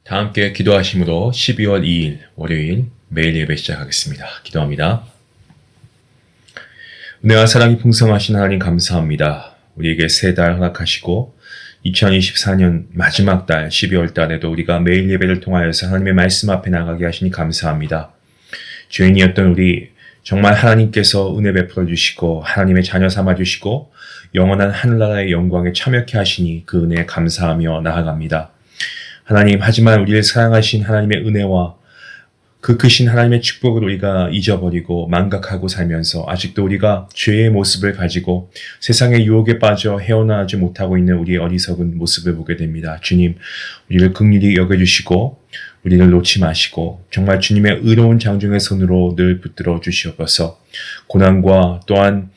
다 함께 기도하심으로 12월 2일 월요일 매일 예배 시작하겠습니다. 기도합니다. 은혜와 사랑이 풍성하신 하나님 감사합니다. 우리에게 새 달 허락하시고 2024년 마지막 달 12월 달에도 우리가 매일 예배를 통하여서 하나님의 말씀 앞에 나가게 하시니 감사합니다. 죄인이었던 우리 정말 하나님께서 은혜 베풀어 주시고 하나님의 자녀 삼아 주시고 영원한 하늘나라의 영광에 참여케 하시니 그 은혜에 감사하며 나아갑니다. 하나님, 하지만 우리를 사랑하신 하나님의 은혜와 그 크신 하나님의 축복을 우리가 잊어버리고 망각하고 살면서 아직도 우리가 죄의 모습을 가지고 세상의 유혹에 빠져 헤어나지 못하고 있는 우리의 어리석은 모습을 보게 됩니다. 주님, 우리를 긍휼히 여겨주시고 우리를 놓지 마시고 정말 주님의 의로운 장중의 손으로 늘 붙들어 주시옵소서. 고난과 또한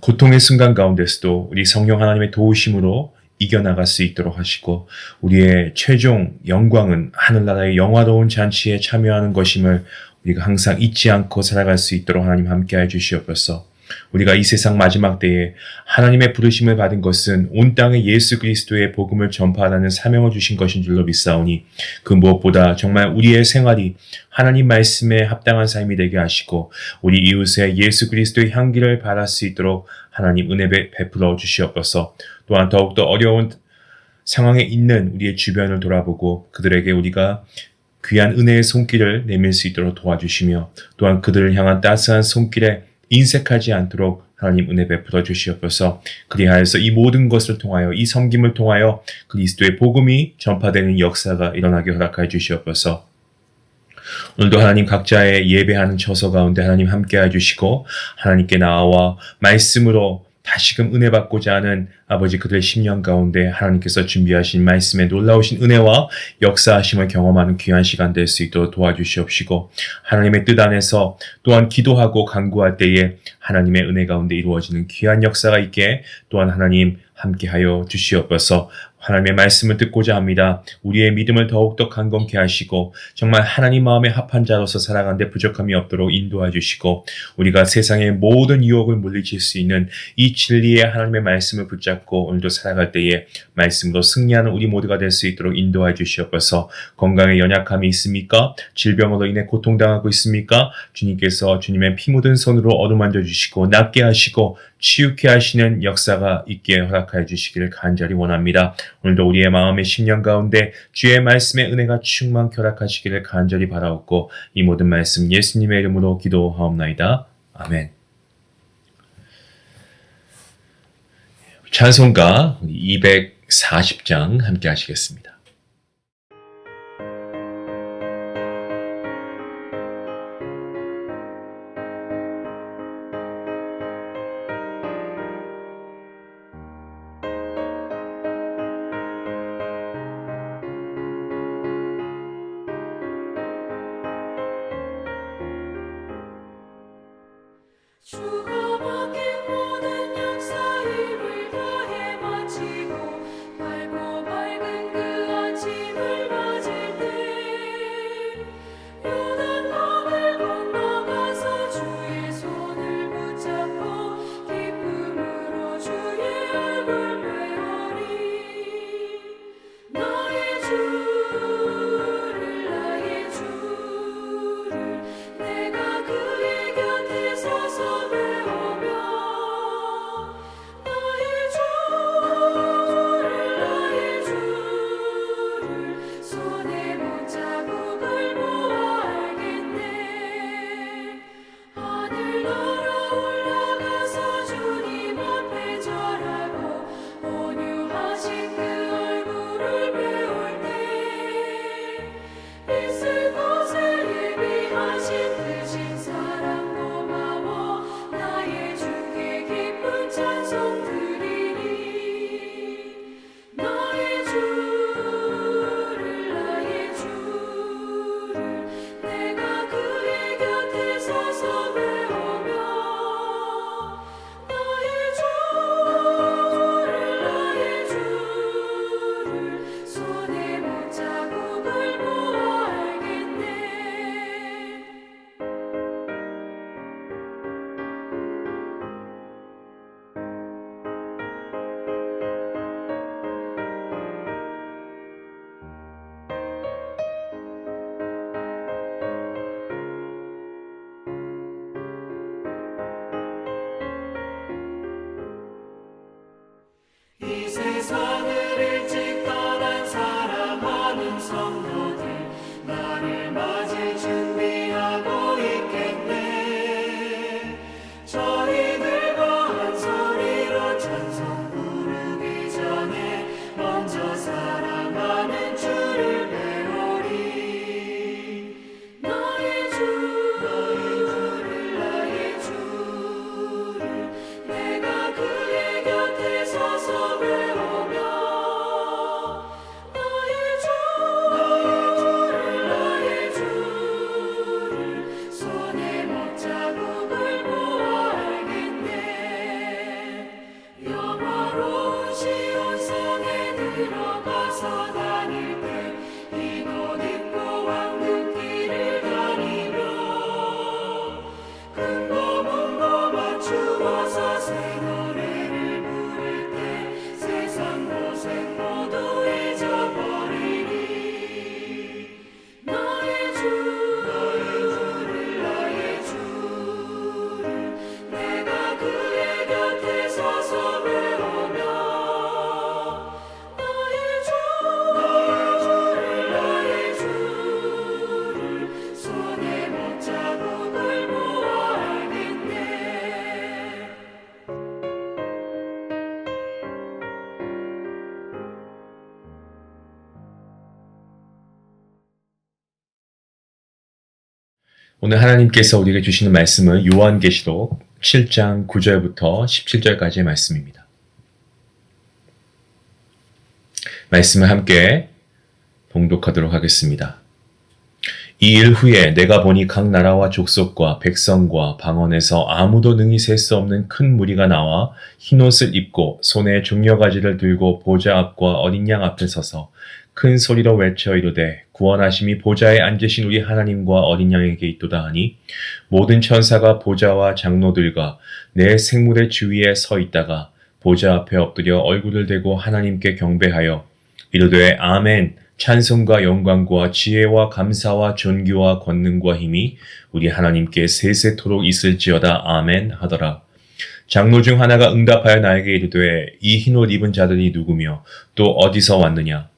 고통의 순간 가운데서도 우리 성령 하나님의 도우심으로 이겨나갈 수 있도록 하시고 우리의 최종 영광은 하늘나라의 영화로운 잔치에 참여하는 것임을 우리가 항상 잊지 않고 살아갈 수 있도록 하나님 함께해 주시옵소서. 우리가 이 세상 마지막 때에 하나님의 부르심을 받은 것은 온 땅에 예수 그리스도의 복음을 전파하라는 사명을 주신 것인 줄로 믿사오니 그 무엇보다 정말 우리의 생활이 하나님 말씀에 합당한 삶이 되게 하시고 우리 이웃의 예수 그리스도의 향기를 발할 수 있도록 하나님 은혜 베풀어 주시옵소서. 또한 더욱더 어려운 상황에 있는 우리의 주변을 돌아보고 그들에게 우리가 귀한 은혜의 손길을 내밀 수 있도록 도와주시며 또한 그들을 향한 따스한 손길에 인색하지 않도록 하나님 은혜 베풀어 주시옵소서. 그리하여서 이 모든 것을 통하여 이 섬김을 통하여 그리스도의 복음이 전파되는 역사가 일어나게 허락하여 주시옵소서. 오늘도 하나님 각자의 예배하는 처소 가운데 하나님 함께해 주시고 하나님께 나아와 말씀으로 다시금 은혜 받고자 하는 아버지 그들의 심령 가운데 하나님께서 준비하신 말씀의 놀라우신 은혜와 역사하심을 경험하는 귀한 시간 될 수 있도록 도와주시옵시고 하나님의 뜻 안에서 또한 기도하고 간구할 때에 하나님의 은혜 가운데 이루어지는 귀한 역사가 있게 또한 하나님 함께하여 주시옵소서. 하나님의 말씀을 듣고자 합니다. 우리의 믿음을 더욱더 강건케 하시고 정말 하나님 마음에 합한 자로서 살아가는데 부족함이 없도록 인도해 주시고 우리가 세상의 모든 유혹을 물리칠 수 있는 이 진리의 하나님의 말씀을 붙잡고 오늘도 살아갈 때에 말씀으로 승리하는 우리 모두가 될 수 있도록 인도해 주시옵소서. 건강에 연약함이 있습니까? 질병으로 인해 고통당하고 있습니까? 주님께서 주님의 피 묻은 손으로 어루만져 주시고 낫게 하시고 치유케 하시는 역사가 있게 허락하여 주시기를 간절히 원합니다. 오늘도 우리의 마음의 심령 가운데 주의 말씀의 은혜가 충만케 허락하시기를 간절히 바라옵고 이 모든 말씀 예수님의 이름으로 기도하옵나이다. 아멘. 찬송가 240장 함께 하시겠습니다. 주가 맡긴 모든 역사 힘을 다해 마치고 밝고 밝은 그 오늘 하나님께서 우리에게 주시는 말씀은 요한계시록 7장 9절부터 17절까지의 말씀입니다. 말씀을 함께 봉독하도록 하겠습니다. 이 일 후에 내가 보니 각 나라와 족속과 백성과 방언에서 아무도 능히 셀 수 없는 큰 무리가 나와 흰옷을 입고 손에 종려가지를 들고 보좌 앞과 어린 양 앞에 서서 큰 소리로 외쳐 이르되 구원하심이 보좌에 앉으신 우리 하나님과 어린 양에게 있도다 하니 모든 천사가 보좌와 장로들과 내 생물의 주위에 서 있다가 보좌 앞에 엎드려 얼굴을 대고 하나님께 경배하여 이르되 아멘 찬송과 영광과 지혜와 감사와 존귀와 권능과 힘이 우리 하나님께 세세토록 있을지어다 아멘 하더라. 장로 중 하나가 응답하여 나에게 이르되 이 흰옷 입은 자들이 누구며 또 어디서 왔느냐.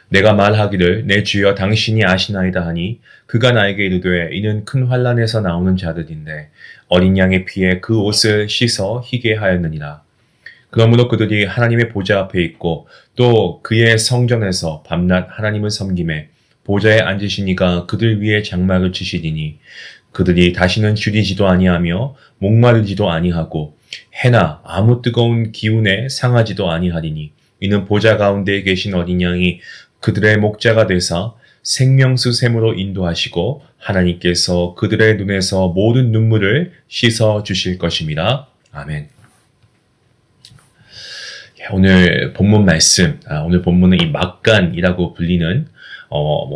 내가 말하기를 내 주여 당신이 아시나이다 하니 그가 나에게 이르되 이는 큰 환란에서 나오는 자들인데 어린 양의 피에 그 옷을 씻어 희게 하였느니라. 그러므로 그들이 하나님의 보좌 앞에 있고 또 그의 성전에서 밤낮 하나님을 섬김에 보좌에 앉으신 이가 그들 위에 장막을 치시리니 그들이 다시는 줄이지도 아니하며 목마르지도 아니하고 해나 아무 뜨거운 기운에 상하지도 아니하리니 이는 보좌 가운데 계신 어린 양이 그들의 목자가 되사 생명수 샘으로 인도하시고 하나님께서 그들의 눈에서 모든 눈물을 씻어 주실 것입니다. 아멘. 오늘 본문 말씀, 오늘 본문은 이 막간이라고 불리는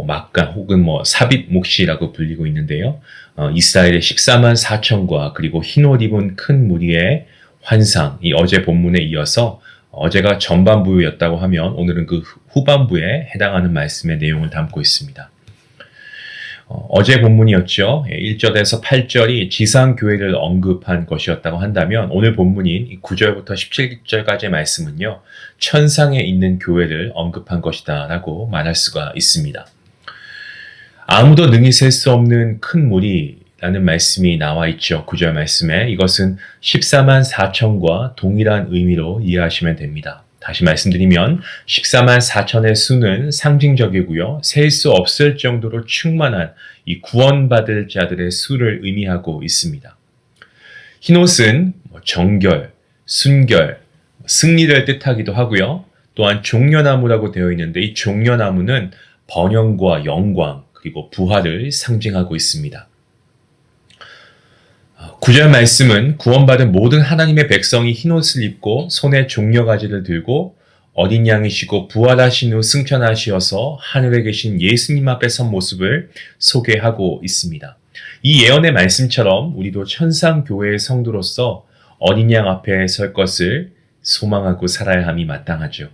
막간 혹은 삽입 묵시라고 불리고 있는데요. 이스라엘의 14만 4천과 그리고 흰옷 입은 큰 무리의 환상, 이 어제 본문에 이어서 어제가 전반부였다고 하면 오늘은 그 후반부에 해당하는 말씀의 내용을 담고 있습니다. 어제 본문이었죠. 1절에서 8절이 지상교회를 언급한 것이었다고 한다면 오늘 본문인 9절부터 17절까지의 말씀은요. 천상에 있는 교회를 언급한 것이다 라고 말할 수가 있습니다. 아무도 능히 셀 수 없는 큰 무리라는 말씀이 나와 있죠. 9절 말씀에 이것은 14만 4천과 동일한 의미로 이해하시면 됩니다. 다시 말씀드리면 14만 4천의 수는 상징적이고요. 셀 수 없을 정도로 충만한 이 구원받을 자들의 수를 의미하고 있습니다. 흰옷은 정결, 순결, 승리를 뜻하기도 하고요. 또한 종려나무라고 되어 있는데 이 종려나무는 번영과 영광 그리고 부활을 상징하고 있습니다. 9절 말씀은 구원받은 모든 하나님의 백성이 흰옷을 입고 손에 종려가지를 들고 어린 양이시고 부활하신 후 승천하시어서 하늘에 계신 예수님 앞에 선 모습을 소개하고 있습니다. 이 예언의 말씀처럼 우리도 천상교회의 성도로서 어린 양 앞에 설 것을 소망하고 살아야 함이 마땅하죠.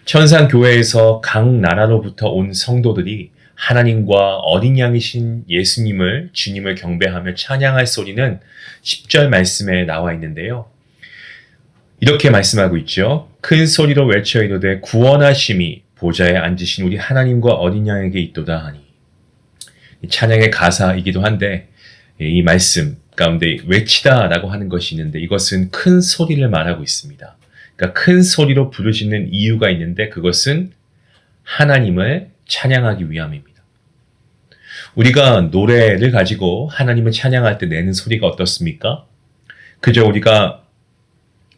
천상교회에서 각 나라로부터 온 성도들이 하나님과 어린 양이신 예수님을 주님을 경배하며 찬양할 소리는 10절 말씀에 나와 있는데요. 이렇게 말씀하고 있죠. 큰 소리로 외쳐 이르되 구원하심이 보좌에 앉으신 우리 하나님과 어린 양에게 있도다 하니. 찬양의 가사이기도 한데 이 말씀 가운데 외치다라고 하는 것이 있는데 이것은 큰 소리를 말하고 있습니다. 그러니까 큰 소리로 부르짖는 이유가 있는데 그것은 하나님을 찬양하기 위함입니다. 우리가 노래를 가지고 하나님을 찬양할 때 내는 소리가 어떻습니까? 그저 우리가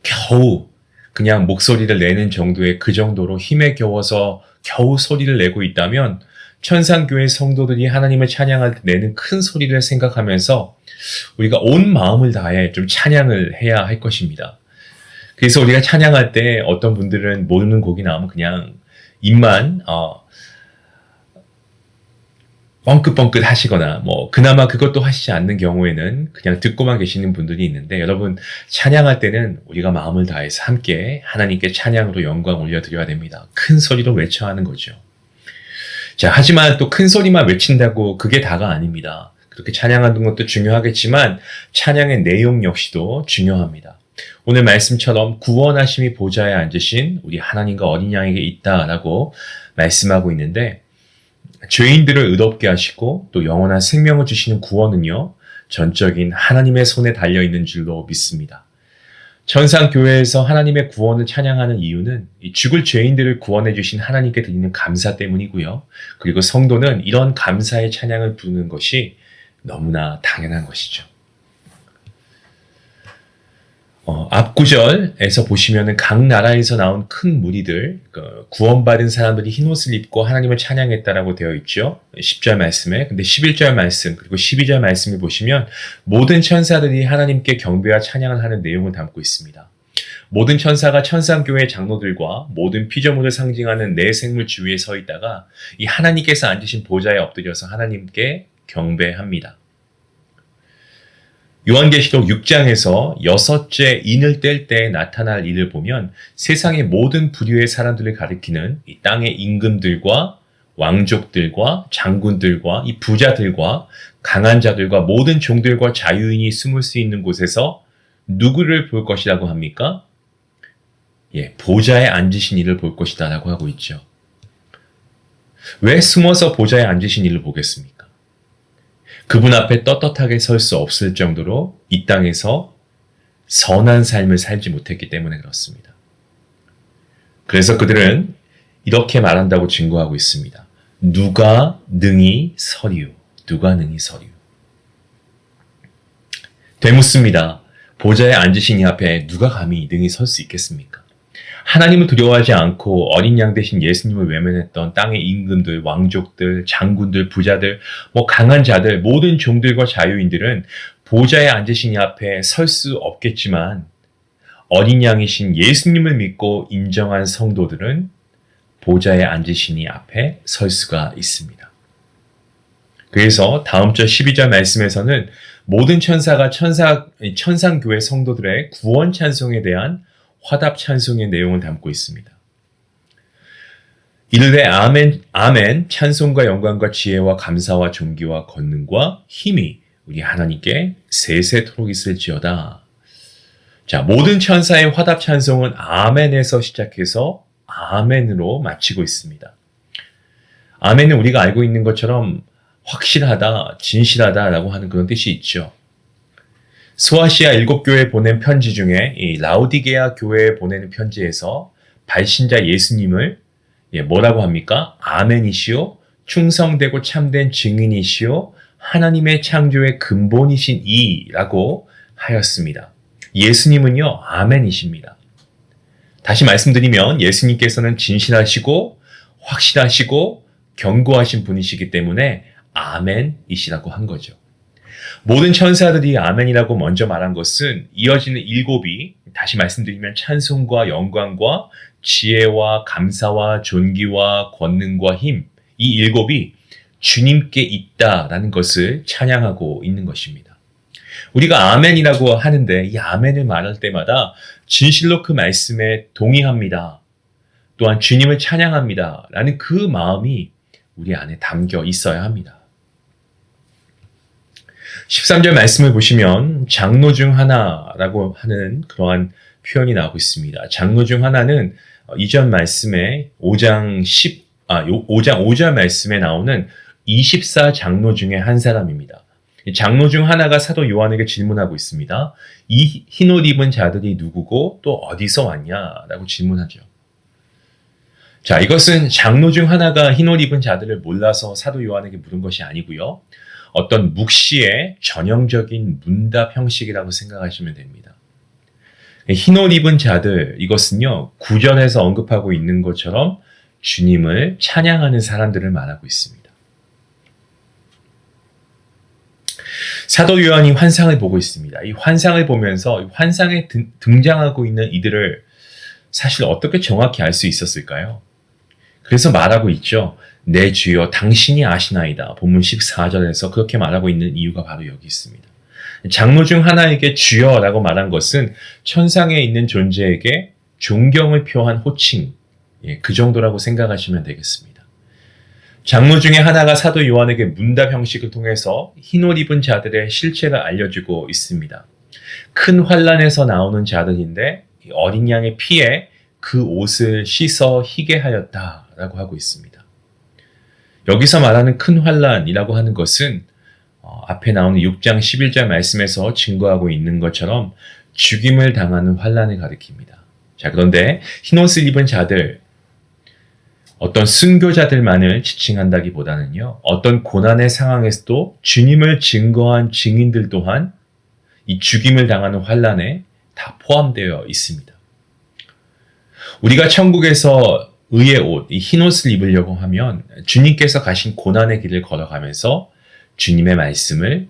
겨우 그냥 목소리를 내는 정도의 그 정도로 힘에 겨워서 겨우 소리를 내고 있다면 천상교회 성도들이 하나님을 찬양할 때 내는 큰 소리를 생각하면서 우리가 온 마음을 다해 좀 찬양을 해야 할 것입니다. 그래서 우리가 찬양할 때 어떤 분들은 모르는 곡이 나오면 그냥 입만 뻥긋뻥긋 하시거나 그나마 그것도 하시지 않는 경우에는 그냥 듣고만 계시는 분들이 있는데 여러분 찬양할 때는 우리가 마음을 다해서 함께 하나님께 찬양으로 영광 올려드려야 됩니다. 큰 소리로 외쳐야 하는 거죠. 자, 하지만 또 큰 소리만 외친다고 그게 다가 아닙니다. 그렇게 찬양하는 것도 중요하겠지만 찬양의 내용 역시도 중요합니다. 오늘 말씀처럼 구원하심이 보좌에 앉으신 우리 하나님과 어린 양에게 있다라고 말씀하고 있는데 죄인들을 의롭게 하시고 또 영원한 생명을 주시는 구원은요. 전적인 하나님의 손에 달려있는 줄로 믿습니다. 천상교회에서 하나님의 구원을 찬양하는 이유는 죽을 죄인들을 구원해 주신 하나님께 드리는 감사 때문이고요. 그리고 성도는 이런 감사의 찬양을 부르는 것이 너무나 당연한 것이죠. 앞 구절에서 보시면은 각 나라에서 나온 큰 무리들, 구원받은 사람들이 흰옷을 입고 하나님을 찬양했다라고 되어 있죠. 10절 말씀에. 근데 11절 말씀, 그리고 12절 말씀을 보시면 모든 천사들이 하나님께 경배와 찬양을 하는 내용을 담고 있습니다. 모든 천사가 천상교회 장로들과 모든 피조물을 상징하는 네 생물 주위에 서 있다가 이 하나님께서 앉으신 보좌에 엎드려서 하나님께 경배합니다. 요한계시록 6장에서 여섯째 인을 뗄 때 나타날 일을 보면 세상의 모든 부류의 사람들을 가리키는 이 땅의 임금들과 왕족들과 장군들과 이 부자들과 강한 자들과 모든 종들과 자유인이 숨을 수 있는 곳에서 누구를 볼 것이라고 합니까? 보좌에 앉으신 이를 볼 것이다 라고 하고 있죠. 왜 숨어서 보좌에 앉으신 이를 보겠습니까? 그분 앞에 떳떳하게 설 수 없을 정도로 이 땅에서 선한 삶을 살지 못했기 때문에 그렇습니다. 그래서 그들은 이렇게 말한다고 증거하고 있습니다. 누가 능히 서리요. 누가 능히 서리요. 되묻습니다. 보좌에 앉으신 이 앞에 누가 감히 능히 설 수 있겠습니까? 하나님을 두려워하지 않고 어린 양 대신 예수님을 외면했던 땅의 임금들, 왕족들, 장군들, 부자들, 강한 자들, 모든 종들과 자유인들은 보좌에 앉으신 이 앞에 설 수 없겠지만 어린 양이신 예수님을 믿고 인정한 성도들은 보좌에 앉으신 이 앞에 설 수가 있습니다. 그래서 다음 절 12절 말씀에서는 모든 천사가 천상교회 성도들의 구원 찬송에 대한 화답 찬송의 내용을 담고 있습니다. 이르되 아멘, 아멘, 찬송과 영광과 지혜와 감사와 존귀와 권능과 힘이 우리 하나님께 세세토록 있을지어다. 자, 모든 천사의 화답 찬송은 아멘에서 시작해서 아멘으로 마치고 있습니다. 아멘은 우리가 알고 있는 것처럼 확실하다, 진실하다라고 하는 그런 뜻이 있죠. 소아시아 7교회에 보낸 편지 중에 이 라우디게아 교회에 보내는 편지에서 발신자 예수님을 뭐라고 합니까? 아멘이시오, 충성되고 참된 증인이시오, 하나님의 창조의 근본이신 이라고 하였습니다. 예수님은요, 아멘이십니다. 다시 말씀드리면 예수님께서는 진실하시고 확실하시고 견고하신 분이시기 때문에 아멘이시라고 한 거죠. 모든 천사들이 아멘이라고 먼저 말한 것은 이어지는 7이 다시 말씀드리면 찬송과 영광과 지혜와 감사와 존귀와 권능과 힘, 이 7이 주님께 있다라는 것을 찬양하고 있는 것입니다. 우리가 아멘이라고 하는데 이 아멘을 말할 때마다 진실로 그 말씀에 동의합니다. 또한 주님을 찬양합니다. 라는 그 마음이 우리 안에 담겨 있어야 합니다. 13절 말씀을 보시면 장로 중 하나라고 하는 그러한 표현이 나오고 있습니다. 장로 중 하나는 이전 말씀에 5장 5절 말씀에 나오는 24장로 중에 한 사람입니다. 장로 중 하나가 사도 요한에게 질문하고 있습니다. 이 흰옷 입은 자들이 누구고 또 어디서 왔냐라고 질문하죠. 자, 이것은 장로 중 하나가 흰옷 입은 자들을 몰라서 사도 요한에게 물은 것이 아니고요. 어떤 묵시의 전형적인 문답 형식이라고 생각하시면 됩니다. 흰옷 입은 자들, 이것은요, 9절에서 언급하고 있는 것처럼 주님을 찬양하는 사람들을 말하고 있습니다. 사도 요한이 환상을 보고 있습니다. 이 환상을 보면서 환상에 등장하고 있는 이들을 사실 어떻게 정확히 알 수 있었을까요? 그래서 말하고 있죠. 내 주여 당신이 아시나이다. 본문 14절에서 그렇게 말하고 있는 이유가 바로 여기 있습니다. 장로 중 하나에게 주여라고 말한 것은 천상에 있는 존재에게 존경을 표한 호칭, 그 정도라고 생각하시면 되겠습니다. 장로 중에 하나가 사도 요한에게 문답 형식을 통해서 흰옷 입은 자들의 실체를 알려주고 있습니다. 큰 환란에서 나오는 자들인데 어린 양의 피에 그 옷을 씻어 희게 하였다라고 하고 있습니다. 여기서 말하는 큰 환란이라고 하는 것은 앞에 나오는 6장 11절 말씀에서 증거하고 있는 것처럼 죽임을 당하는 환란을 가리킵니다. 자, 그런데 흰옷을 입은 자들, 어떤 순교자들만을 지칭한다기보다는요, 어떤 고난의 상황에서도 주님을 증거한 증인들 또한 이 죽임을 당하는 환란에 다 포함되어 있습니다. 우리가 천국에서 의의 옷, 이 흰 옷을 입으려고 하면 주님께서 가신 고난의 길을 걸어가면서 주님의 말씀을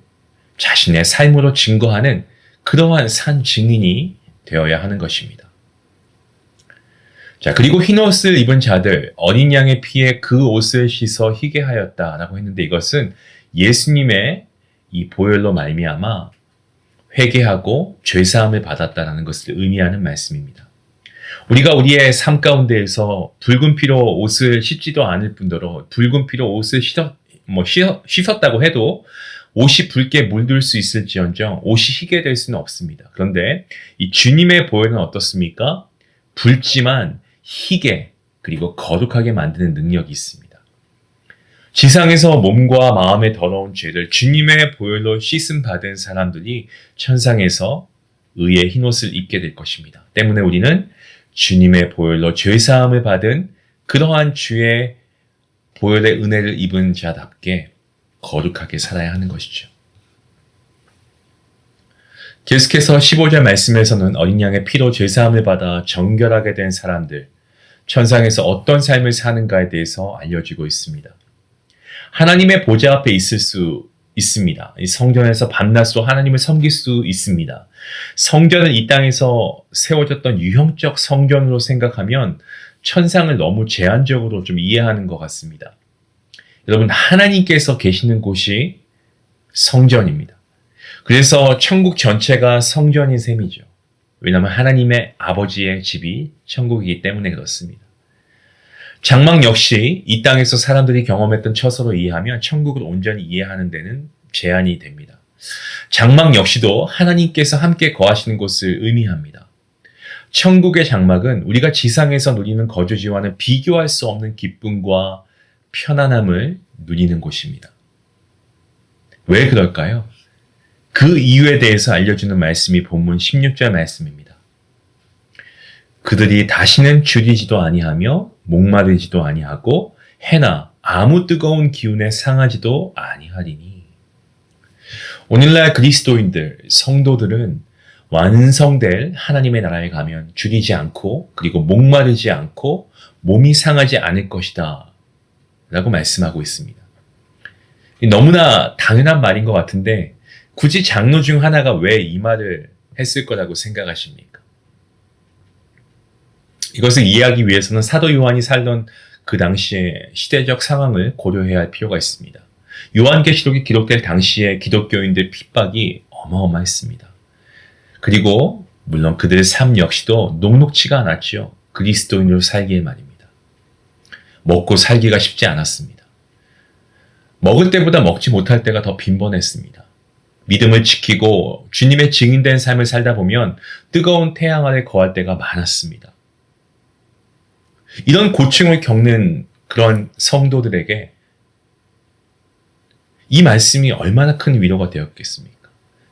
자신의 삶으로 증거하는 그러한 산 증인이 되어야 하는 것입니다. 자, 그리고 흰 옷을 입은 자들, 어린 양의 피에 그 옷을 씻어 희게 하였다라고 했는데 이것은 예수님의 이 보혈로 말미암아 회개하고 죄사함을 받았다라는 것을 의미하는 말씀입니다. 우리가 우리의 삶 가운데에서 붉은 피로 옷을 씻지도 않을 뿐더러 붉은 피로 옷을 씻었다고 해도 옷이 붉게 물들 수 있을지언정 옷이 희게 될 수는 없습니다. 그런데 이 주님의 보혈은 어떻습니까? 붉지만 희게 그리고 거룩하게 만드는 능력이 있습니다. 지상에서 몸과 마음의 더러운 죄를 주님의 보혈로 씻음 받은 사람들이 천상에서 의의 흰옷을 입게 될 것입니다. 때문에 우리는 주님의 보혈로 죄사함을 받은 그러한 주의 보혈의 은혜를 입은 자답게 거룩하게 살아야 하는 것이죠. 계속해서 15절 말씀에서는 어린 양의 피로 죄사함을 받아 정결하게 된 사람들, 천상에서 어떤 삶을 사는가에 대해서 알려주고 있습니다. 하나님의 보좌 앞에 있을 수 있습니다. 이 성전에서 밤낮으로 하나님을 섬길 수 있습니다. 성전을 이 땅에서 세워졌던 유형적 성전으로 생각하면 천상을 너무 제한적으로 좀 이해하는 것 같습니다. 여러분, 하나님께서 계시는 곳이 성전입니다. 그래서 천국 전체가 성전인 셈이죠. 왜냐하면 하나님의 아버지의 집이 천국이기 때문에 그렇습니다. 장막 역시 이 땅에서 사람들이 경험했던 처소로 이해하면 천국을 온전히 이해하는 데는 제한이 됩니다. 장막 역시도 하나님께서 함께 거하시는 곳을 의미합니다. 천국의 장막은 우리가 지상에서 누리는 거주지와는 비교할 수 없는 기쁨과 편안함을 누리는 곳입니다. 왜 그럴까요? 그 이유에 대해서 알려주는 말씀이 본문 16절 말씀입니다. 그들이 다시는 줄이지도 아니하며 목마르지도 아니하고 해나 아무 뜨거운 기운에 상하지도 아니하리니. 오늘날 그리스도인들, 성도들은 완성될 하나님의 나라에 가면 줄이지 않고 그리고 목마르지 않고 몸이 상하지 않을 것이다 라고 말씀하고 있습니다. 너무나 당연한 말인 것 같은데 굳이 장로 중 하나가 왜 이 말을 했을 거라고 생각하십니까? 이것을 이해하기 위해서는 사도 요한이 살던 그 당시의 시대적 상황을 고려해야 할 필요가 있습니다. 요한계시록이 기록될 당시의 기독교인들 핍박이 어마어마했습니다. 그리고 물론 그들의 삶 역시도 녹록치가 않았죠. 그리스도인으로 살기에 말입니다. 먹고 살기가 쉽지 않았습니다. 먹을 때보다 먹지 못할 때가 더 빈번했습니다. 믿음을 지키고 주님의 증인된 삶을 살다 보면 뜨거운 태양 아래 거할 때가 많았습니다. 이런 고충을 겪는 그런 성도들에게 이 말씀이 얼마나 큰 위로가 되었겠습니까?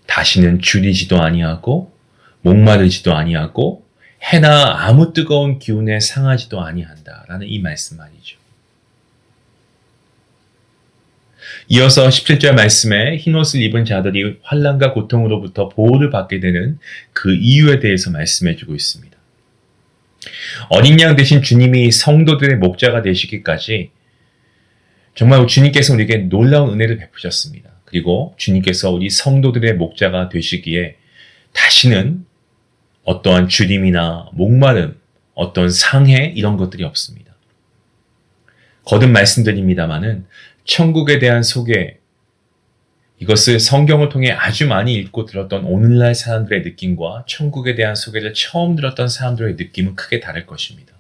다시는 줄이지도 아니하고 목마르지도 아니하고 해나 아무 뜨거운 기운에 상하지도 아니한다라는 이 말씀 말이죠. 이어서 17절 말씀에 흰옷을 입은 자들이 환난과 고통으로부터 보호를 받게 되는 그 이유에 대해서 말씀해주고 있습니다. 어린 양 대신 주님이 성도들의 목자가 되시기까지 정말 주님께서 우리에게 놀라운 은혜를 베푸셨습니다. 그리고 주님께서 우리 성도들의 목자가 되시기에 다시는 어떠한 주림이나 목마름, 어떤 상해 이런 것들이 없습니다. 거듭 말씀드립니다마는 천국에 대한 소개, 이것을 성경을 통해 아주 많이 읽고 들었던 오늘날 사람들의 느낌과 천국에 대한 소개를 처음 들었던 사람들의 느낌은 크게 다를 것입니다.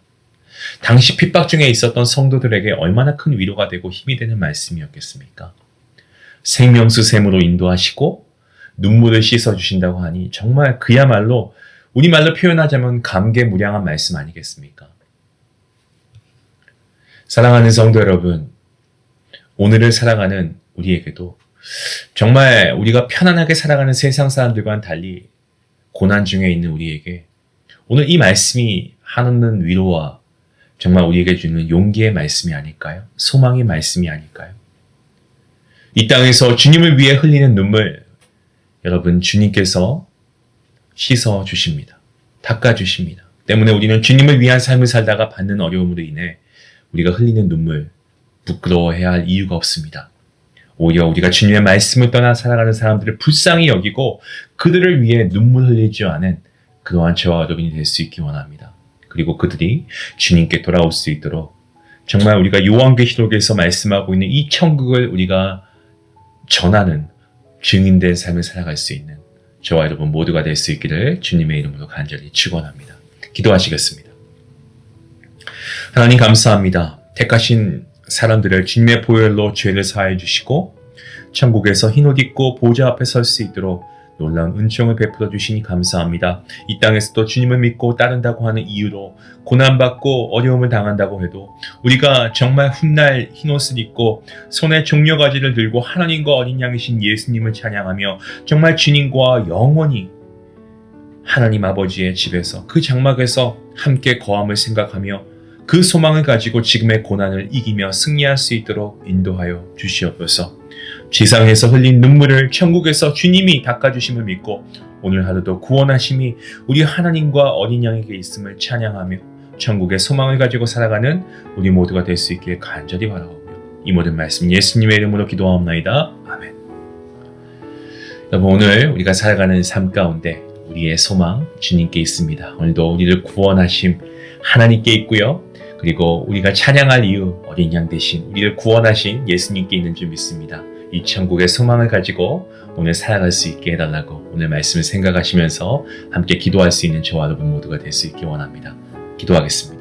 당시 핍박 중에 있었던 성도들에게 얼마나 큰 위로가 되고 힘이 되는 말씀이었겠습니까? 생명수 샘으로 인도하시고 눈물을 씻어주신다고 하니 정말 그야말로 우리말로 표현하자면 감개무량한 말씀 아니겠습니까? 사랑하는 성도 여러분, 오늘을 살아가는 우리에게도 정말 우리가 편안하게 살아가는 세상 사람들과는 달리 고난 중에 있는 우리에게 오늘 이 말씀이 하는 위로와 정말 우리에게 주는 용기의 말씀이 아닐까요? 소망의 말씀이 아닐까요? 이 땅에서 주님을 위해 흘리는 눈물, 여러분 주님께서 씻어 주십니다. 닦아 주십니다. 때문에 우리는 주님을 위한 삶을 살다가 받는 어려움으로 인해 우리가 흘리는 눈물, 부끄러워해야 할 이유가 없습니다. 오히려 우리가 주님의 말씀을 떠나 살아가는 사람들을 불쌍히 여기고 그들을 위해 눈물 흘리지 않은 그러한 저와 여러분이 될 수 있기 원합니다. 그리고 그들이 주님께 돌아올 수 있도록 정말 우리가 요한계시록에서 말씀하고 있는 이 천국을 우리가 전하는 증인된 삶을 살아갈 수 있는 저와 여러분 모두가 될 수 있기를 주님의 이름으로 간절히 축원합니다. 기도하시겠습니다. 하나님 감사합니다. 택하신 사람들을 주님의 보혈로 죄를 사해 주시고 천국에서 흰옷 입고 보좌 앞에 설 수 있도록 놀라운 은총을 베풀어 주시니 감사합니다. 이 땅에서도 주님을 믿고 따른다고 하는 이유로 고난받고 어려움을 당한다고 해도 우리가 정말 훗날 흰옷을 입고 손에 종려가지를 들고 하나님과 어린 양이신 예수님을 찬양하며 정말 주님과 영원히 하나님 아버지의 집에서 그 장막에서 함께 거함을 생각하며 그 소망을 가지고 지금의 고난을 이기며 승리할 수 있도록 인도하여 주시옵소서. 지상에서 흘린 눈물을 천국에서 주님이 닦아주심을 믿고 오늘 하루도 구원하심이 우리 하나님과 어린 양에게 있음을 찬양하며 천국의 소망을 가지고 살아가는 우리 모두가 될 수 있기를 간절히 바라오며 이 모든 말씀 예수님의 이름으로 기도하옵나이다. 아멘. 여러분 오늘 우리가 살아가는 삶 가운데 우리의 소망 주님께 있습니다. 오늘도 우리를 구원하심 하나님께 있고요. 그리고 우리가 찬양할 이유 어린 양 대신 우리를 구원하신 예수님께 있는 줄 믿습니다. 이 천국의 소망을 가지고 오늘 살아갈 수 있게 해달라고 오늘 말씀을 생각하시면서 함께 기도할 수 있는 저와 여러분 모두가 될 수 있게 원합니다. 기도하겠습니다.